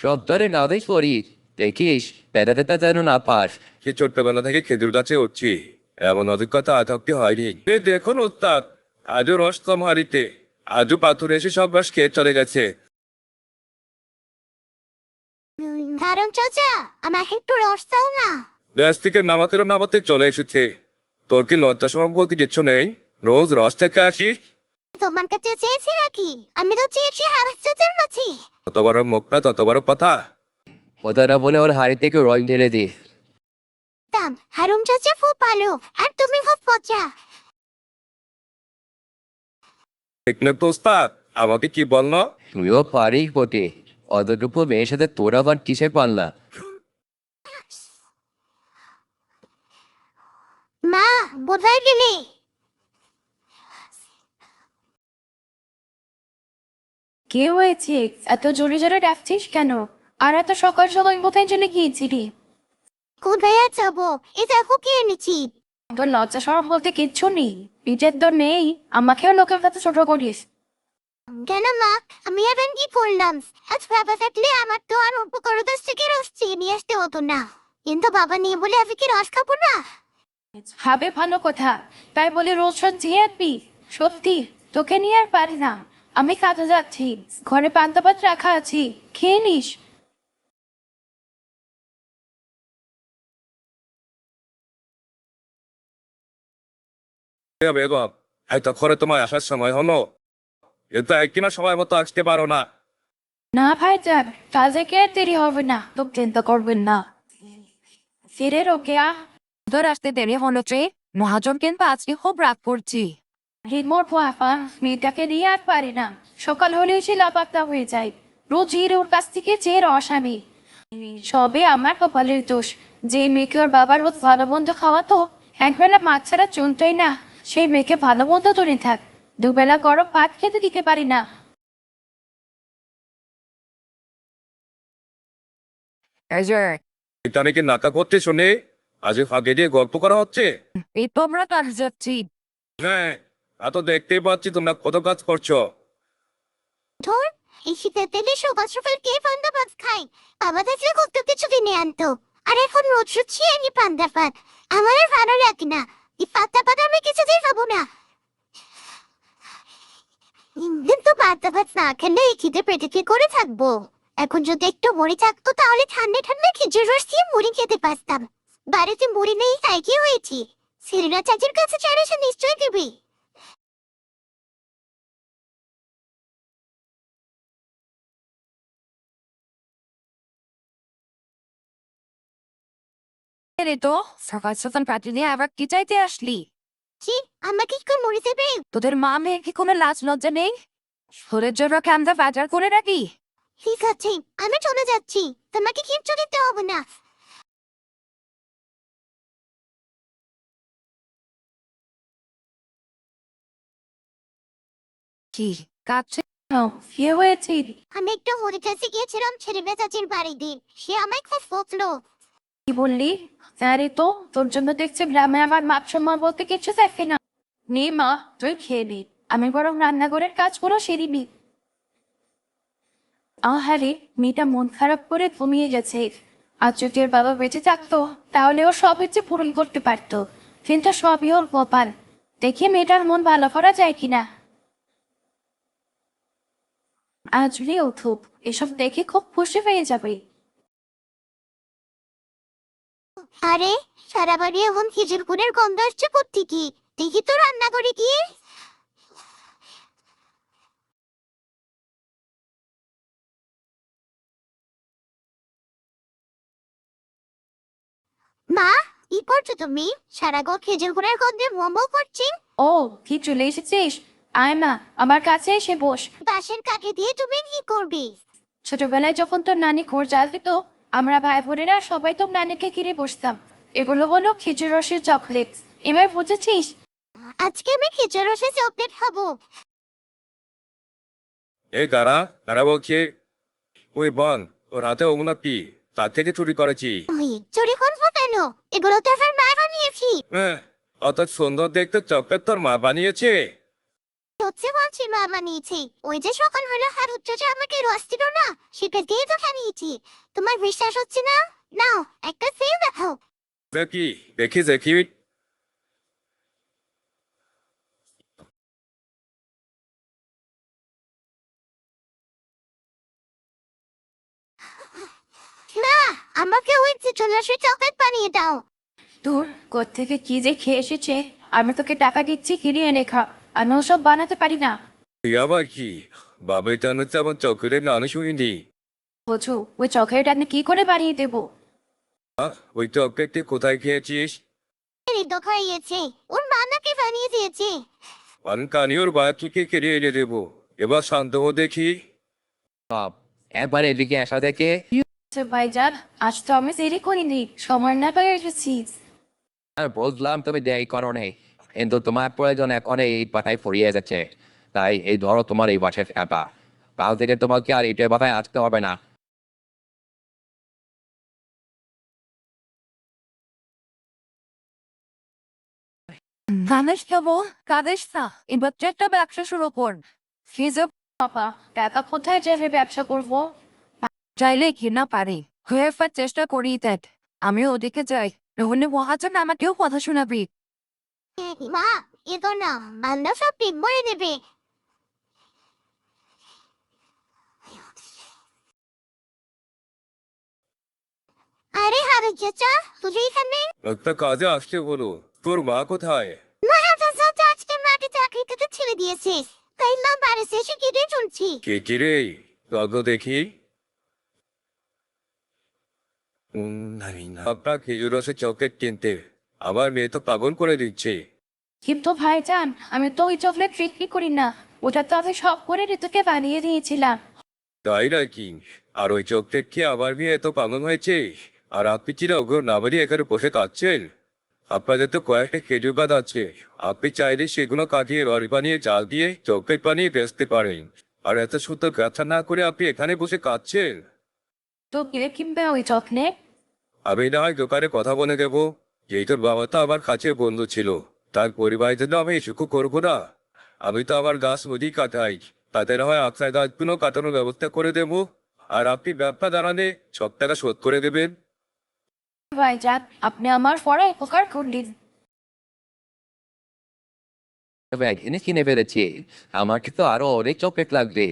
সপ্তাহে নাদেই করি দেখিস পেটাতে যেন না পাস। সে ছোট্টবেলা থেকে খেজুর গাছে উঠছি, এমন অভিজ্ঞতা আটকটি হয়নি। দেখুন উস্তাদ, আজও রস কম হারিতে, আজও পাথর এসে সব রস খেয়ে চলে গেছে। কারণ চাচা আমাকে একটু রস দাও না। দেশ থেকে নামাতে চলে এসেছে। তোর কি লজ্জা সরম বলতে কিচ্ছু নেই? রোজ রস থেকে আসিস। তোমার কাছে চেয়েছি নাকি? আমি তো চেয়েছি হারাস চাচার কাছে। তত বড় মুখ না তত বড় কথা। কথাটা বলে ওর হাড়ি থেকে রস ঢেলে দিস। দাম হারুম চাচা খুব ভালো, আর তুমি খুব পচা। ঠিক না তো উস্তাদ, আমাকে কি বললো? তুইও পারিস বটে, অতটুকু মেয়ের সাথে তোর আবার কিসে পারলা? মা বোধহয় গেলে। কে হয়েছে? এত জোরে জোরে ডাকছিস কেন? আর এত সকাল সকাল কোথায় চলে গিয়েছিলি? কোথায় যাবো? এ দেখো কি এনেছি। তোর লজ্জা সরম বলতে কিচ্ছু নেই, পিঠের তো নেই, আমাকেও লোকের কাছে ছোট করিস। কেন মা, আমি এখন কি করলাম? আজ বাবা থাকলে আমার তো আর উপকারদার থেকে রস চেয়ে নিয়ে আসতে হতো না, কিন্তু বাবা নিয়ে বলে আমি কি রস খাবো না? হবে ভালো কথা, তাই বলে রোজ রোজ চেয়ে আনবি? সত্যি তোকে নিয়ে আর পারি না। আমি কাজে যাচ্ছি, ঘরে পান্তা ভাত রাখা আছি, খেয়ে নিস। বেগম, এত করে তোমায় আসার সময় হলো, কিন্তু একদিনও সময় মতো আসতে পারো না। না ভাইজান, কাজে কে দেরি হবে না, তো চিন্তা করবেন না। ফিরে রোকেয়া, তোর আসতে দেরি হলো যে, মহাজন কিন্তু আজকে খুব রাগ করছি। হিমোর পোয়াফা মেয়েটাকে নিয়ে আর পারি না, সকাল হলেই সে লাপাত্তা হয়ে যায়। রোজই ওর কাছ থেকে চেয়ে রস আমি। সবে আমার কপালের দোষ, যে মেয়েকে ওর বাবার রোজ ভালো মন্দ খাওয়াতো, একবেলা মাছ ছাড়া চলতোই না, সেই মেয়েকে ভালো মন্দ তুলে থাক, দুবেলা গরম ভাত খেতে দিতে পারি না। এই যে, এটা নাকি নাকা করতে শুনে আজ ফাঁকে দিয়ে গল্প করা হচ্ছে। এই তোমরা কাজে যাচ্ছি। হ্যাঁ, এত দেখতেই পাচ্ছি তোমরা কত কাজ করছো। ধর, এই শীতের দিনে সকাল সকাল কে পান্তা ভাত খায়? বাবা থাকলে কত কিছু কিনে আনতো, আর এখন রোজ রোজ আমি পান্তা ভাত। আমার আর ভালো লাগে না, এই পান্তা ভাত আমি কিছুতেই খাবো না। কিন্তু পান্তা ভাত না খেলে এই খিদে পেটে কি করে থাকবো? এখন যদি একটু মুড়ি থাকতো তাহলে ঠান্ডা ঠান্ডা খেজুর রস দিয়ে মুড়ি খেতে পারতাম। বাড়িতে মুড়ি নেই, তাই কি হয়েছে? সেরিনা চাচির কাছে চাইলে সে নিশ্চয়ই দিবি। রে তো, সকাল সকাল পাটি নিয়ে আবার কি চাইতে আসলি? জি, আমাকে কি করে মুড়ি দেবে? তোদের মা মেয়ে কি কোনো লাজ লজ্জা নেই? শরীর জন্য কি আমরা বাজার করে রাখি? ঠিক আছে, আমি চলে যাচ্ছি, তোমাকে কিচ্ছু দিতে হবে না। কি কাছে? কি হয়েছে? আমি একটু হরির কাছে গিয়েছিলাম সেরিনা চাচির বাড়িতে, সে আমায় খুব বকলো। কি বললি? আরে তো তোর জন্য দেখছি গ্রামে আমার মাপ সম্মান বলতে কিছু থাকে না। নে মা, তুই খেয়ে নে, আমি বরং রান্নাঘরের কাজগুলো সেরে নি। আহারে, মেয়েটা মন খারাপ করে ঘুমিয়ে গেছে। আজ যদি ওর বাবা বেঁচে থাকতো তাহলে ওর সব ইচ্ছে পূরণ করতে পারতো, কিন্তু সবই ওর কপাল। দেখি মেয়েটার মন ভালো করা যায় কিনা। আজ রে উঠুক, এসব দেখে খুব খুশি হয়ে যাবে। আরে, সারা বাড়ি এখন খেজুর গুড়ের গন্ধ আসছে কোত্থেকে? দেখি তো রান্না করে গিয়ে। মা, কি করছো তুমি? সারা ঘর খেজুর গুড়ের গন্ধে মোমো করছি। ও, কি চলে এসেছিস? আয় না, আমার কাছে এসে বস। বাঁশের কাঠি দিয়ে তুমি কি করবে? ছোটবেলায় যখন তোর নানি ঘর জাল দিত, আমরা ভাই বোনেরা সবাই তোর নানিকে ঘিরে বসতাম। এগুলো হলো খেজুর রসের চকলেট, এবার বুঝেছিস? আজকে আমি খেজুর রসের চকলেট খাবো। এই দাঁড়া বলছি। ওই বল, ওর হাতে ওগুলো কি? তার থেকে চুরি করেছি। ওই, চুরি করবো কেন? এগুলো তো আমার মা বানিয়েছি। হ্যাঁ, অত সুন্দর দেখতে চকলেট তোর মা বানিয়েছে? হচ্ছে বলছি মা বানিয়েছি। ওই যে সকাল হলো হারুচ্চ যে আমাকে রস দিল না, সেটা দিয়ে তো বানিয়েছি। তোমার বিশ্বাস হচ্ছে না? নাও একটা সেল দেখাও। দেখি দেখি দেখি। না, আমাকে ওই চিত্রনাশের চকলেট বানিয়ে দাও। তোর কোত্থেকে কি যে খেয়ে এসেছে। আমি তোকে টাকা দিচ্ছি, কিনে এনে খা। আমি ওসব বানাতে পারি না। তুই আবার কি? বাবাই টানো তেমন চকলেট নানো শুনিনি। বোঝো, ওই চকলেট আমি কি করে বানিয়ে দেবো? ওই চকলেটটি কোথায় খেয়েছিস? ঋদ্ধ খাইয়েছে, ওর মা নাকি বানিয়ে দিয়েছে। কানি ওর বাচ্চাকে কেড়ে এনে দেবো। এবার শান্ত হো দেখি। সব একবার এদিকে আসা দেখে আচ্ছা ভাইজান, আজ তো আমি দেরি করিনি, সময় না পেয়ে এসেছি। আর বললাম তুমি দেরি করো নেই, কিন্তু তোমার প্রয়োজন এখন এই পাঠায় ফুরিয়ে যাচ্ছে। তাই এই ধরো তোমার এই বাসায় ফেপা, কাল থেকে তোমাকে আর এইটার বাসায় আসতে হবে না। ধানেশ খাবো, কাদেশ না, এবার তো একটা ব্যবসা শুরু কর। ফিজে বাবা, টাকা কোথায় যাবে ব্যবসা করবো? চাইলে ঘৃণা পারি, হয়ে ফেরার চেষ্টা করি দেখ। আমি ওদিকে যাই, রোহনে মহাজন আমাকেও কথা শোনাবি। মা, এ তো না, বান্দা সব টিপ মরে দেবে। আরে হারু চাচা, তুই এখানে? একটা কাজে আসতে বলো। তোর মা কোথায়? মহারাজা চাচা আজকে মাকে চাকরি থেকে ছেড়ে দিয়েছে, তাই মা বাড়িতে এসে কেটে শুনছি। কে কি রে? তর্ক দেখি। আপনার খেজুর রসের চকলেট কিনতে আমার মেয়ে তো পাগল করে দিচ্ছে। কিন্তু ভাইজান, আমি তো ওই চকলেট বিক্রি করি না। ওটা তো আমি সব করে ঋতুকে বানিয়ে দিয়েছিলাম। তাই নাকি? আর ওই চকলেট খেয়ে আমার মেয়ে এত পাগল হয়েছে? আর আপনি চিরা ওগুলো না বানিয়ে এখানে বসে কাটছেন? আপনাদের তো কয়েকটা খেজুর গাছ আছে, আপনি চাইলে সেগুলো কাটিয়ে রস বানিয়ে জাল দিয়ে চকলেট বানিয়ে বেচতে পারেন। আর এত সুন্দর গাছা না করে আপনি এখানে বসে কাটছেন। তো কে কিনবে ওই চকলেট? আমি না হয় দোকানে কথা বলে দেবো। যেই তোর বাবা তো আমার কাছে বন্ধু ছিল, তার পরিবারের জন্য আমি এসুকু করবো না? আমি তো আমার গাছ মজুই কাটাই, তাতে না হয় আপনার গাছগুলো কাটানোর ব্যবস্থা করে দেবো। আর আপনি ব্যবসা দাঁড়ালে সব টাকা শোধ করে দেবেন। ভাইজান, আপনি আমার পরে উপকার করলেন। তবে জিনিস কিনে ফেলেছি, আমার কিন্তু আরো অনেক চকলেট লাগবে।